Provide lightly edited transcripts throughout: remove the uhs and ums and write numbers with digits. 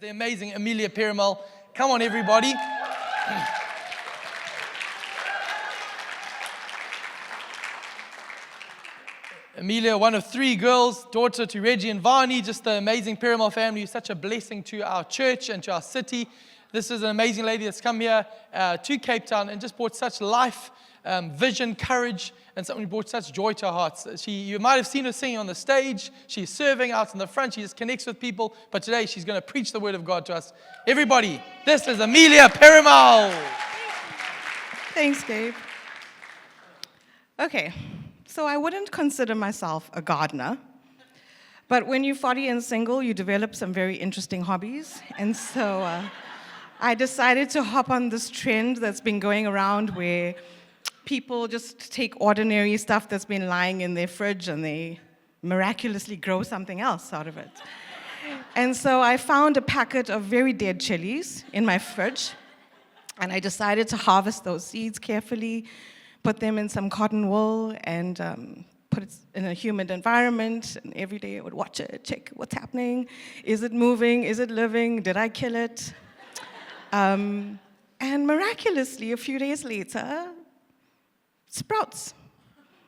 the amazing Amelia Perumal. Come on, everybody. Amelia, one of three girls, daughter to Reggie and Vani, just the amazing Perumal family, who's such a blessing to our church and to our city. This is an amazing lady that's come here to Cape Town and just brought such life, vision, courage, and something who brought such joy to our hearts. You might have seen her singing on the stage. She's serving out in the front. She just connects with people. But today, she's going to preach the word of God to us. Everybody, this is Amelia Perumal. Thanks, Gabe. Okay, so I wouldn't consider myself a gardener. But when you're 40 and single, you develop some very interesting hobbies. And so I decided to hop on this trend that's been going around where people just take ordinary stuff that's been lying in their fridge and they miraculously grow something else out of it. And so I found a packet of very dead chilies in my fridge, and I decided to harvest those seeds carefully, put them in some cotton wool, and put it in a humid environment. And every day I would watch it, check what's happening. Is it moving? Is it living? Did I kill it? And miraculously, a few days later, sprouts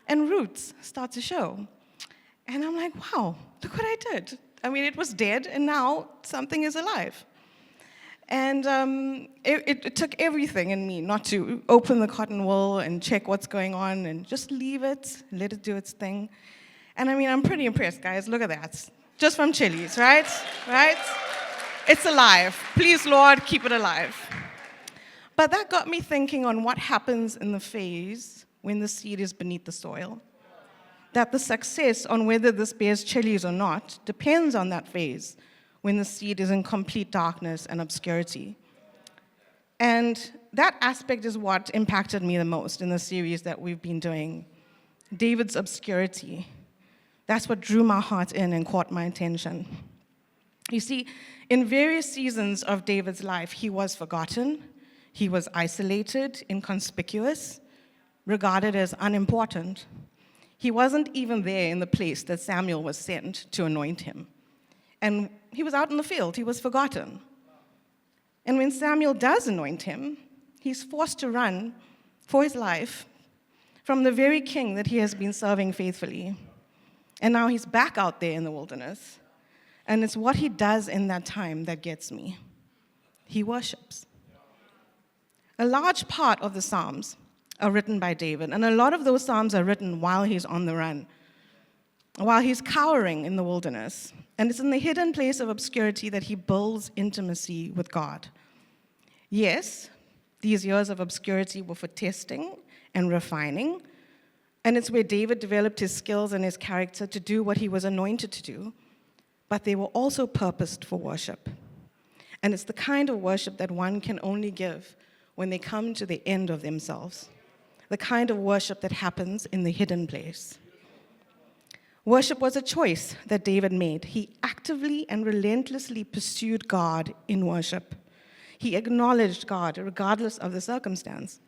and roots start to show. And I'm like, wow, look what I did. I mean, it was dead, and now something is alive. And it took everything in me not to open the cotton wool and check what's going on and just leave it, let it do its thing. And I mean, I'm pretty impressed, guys. Look at that. Just from chilies, right? Right? It's alive. Please, Lord, keep it alive. But that got me thinking on what happens in the phase when the seed is beneath the soil. That the success on whether this bears chilies or not depends on that phase when the seed is in complete darkness and obscurity. And that aspect is what impacted me the most in the series that we've been doing. David's obscurity. That's what drew my heart in and caught my attention. You see, in various seasons of David's life, he was forgotten, he was isolated, inconspicuous, regarded as unimportant. He wasn't even there in the place that Samuel was sent to anoint him. And he was out in the field, he was forgotten. And when Samuel does anoint him, he's forced to run for his life from the very king that he has been serving faithfully. And now he's back out there in the wilderness. And it's what he does in that time that gets me. He worships. A large part of the Psalms are written by David, and a lot of those Psalms are written while he's on the run, while he's cowering in the wilderness. And it's in the hidden place of obscurity that he builds intimacy with God. Yes, these years of obscurity were for testing and refining, and it's where David developed his skills and his character to do what he was anointed to do, but they were also purposed for worship. And it's the kind of worship that one can only give when they come to the end of themselves, the kind of worship that happens in the hidden place. Worship was a choice that David made. He actively and relentlessly pursued God in worship. He acknowledged God regardless of the circumstance.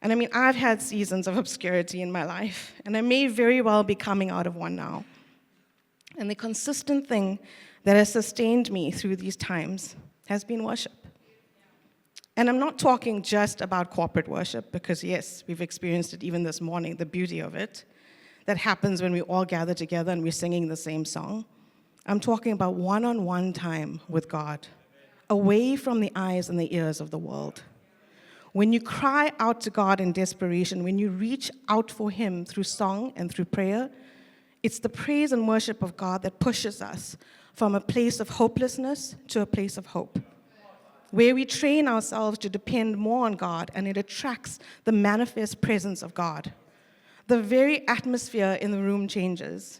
And I mean, I've had seasons of obscurity in my life, and I may very well be coming out of one now. And the consistent thing that has sustained me through these times has been worship. And I'm not talking just about corporate worship, because yes, we've experienced it even this morning, the beauty of it, that happens when we all gather together and we're singing the same song. I'm talking about one-on-one time with God, away from the eyes and the ears of the world. When you cry out to God in desperation, when you reach out for Him through song and through prayer, it's the praise and worship of God that pushes us from a place of hopelessness to a place of hope, where we train ourselves to depend more on God, and it attracts the manifest presence of God. The very atmosphere in the room changes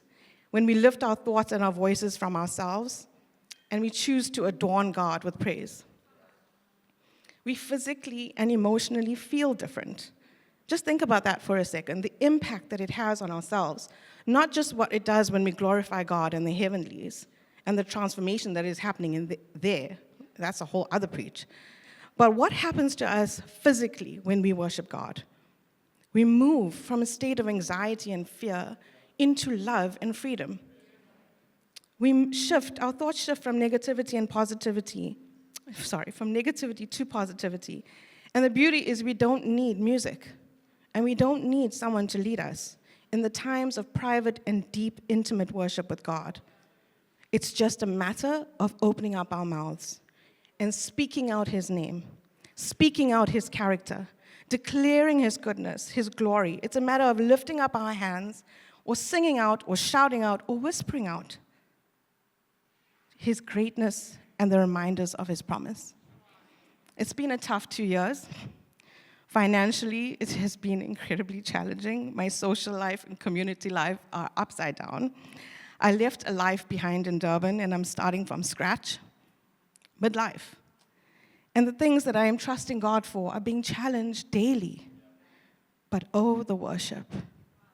when we lift our thoughts and our voices from ourselves and we choose to adorn God with praise. We physically and emotionally feel different. Just think about that for a second, the impact that it has on ourselves, not just what it does when we glorify God in the heavenlies and the transformation that is happening in there. That's a whole other preach. But what happens to us physically when we worship God? We move from a state of anxiety and fear into love and freedom. Our thoughts shift from negativity to positivity. And the beauty is we don't need music, and we don't need someone to lead us in the times of private and deep, intimate worship with God. It's just a matter of opening up our mouths and speaking out his name, speaking out his character, declaring his goodness, his glory. It's a matter of lifting up our hands or singing out or shouting out or whispering out his greatness and the reminders of his promise. It's been a tough 2 years. Financially, it has been incredibly challenging. My social life and community life are upside down. I left a life behind in Durban, and I'm starting from scratch, midlife. And the things that I am trusting God for are being challenged daily. But oh, the worship,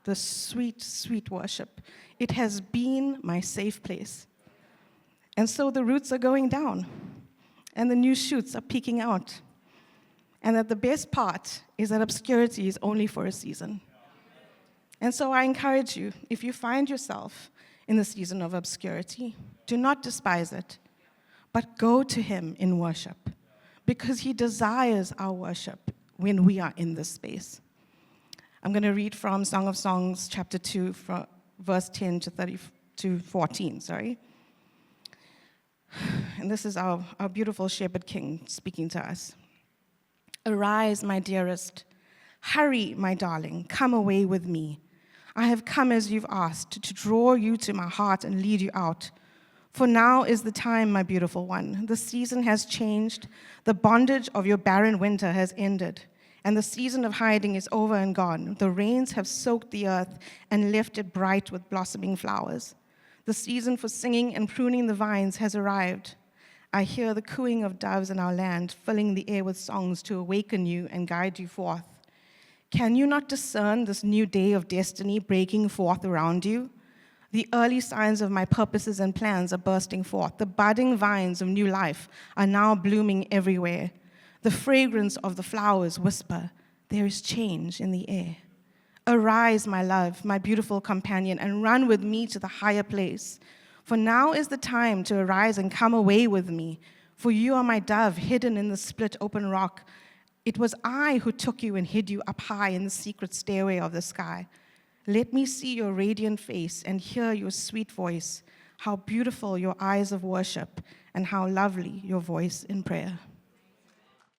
the sweet, sweet worship. It has been my safe place. And so the roots are going down, and the new shoots are peeking out. And that the best part is that obscurity is only for a season. And so I encourage you, if you find yourself in the season of obscurity, do not despise it, but go to him in worship, because he desires our worship when we are in this space. I'm going to read from Song of Songs, chapter 2, from verse 10 to 14. And this is our beautiful shepherd king speaking to us. Arise, my dearest. Hurry, my darling. Come away with me. I have come as you've asked, to draw you to my heart and lead you out. For now is the time, my beautiful one. The season has changed. The bondage of your barren winter has ended, and the season of hiding is over and gone. The rains have soaked the earth and left it bright with blossoming flowers. The season for singing and pruning the vines has arrived. I hear the cooing of doves in our land, filling the air with songs to awaken you and guide you forth. Can you not discern this new day of destiny breaking forth around you? The early signs of my purposes and plans are bursting forth. The budding vines of new life are now blooming everywhere. The fragrance of the flowers whisper, there is change in the air. Arise, my love, my beautiful companion, and run with me to the higher place. For now is the time to arise and come away with me. For you are my dove, hidden in the split open rock. It was I who took you and hid you up high in the secret stairway of the sky. Let me see your radiant face and hear your sweet voice. How beautiful your eyes of worship, and how lovely your voice in prayer.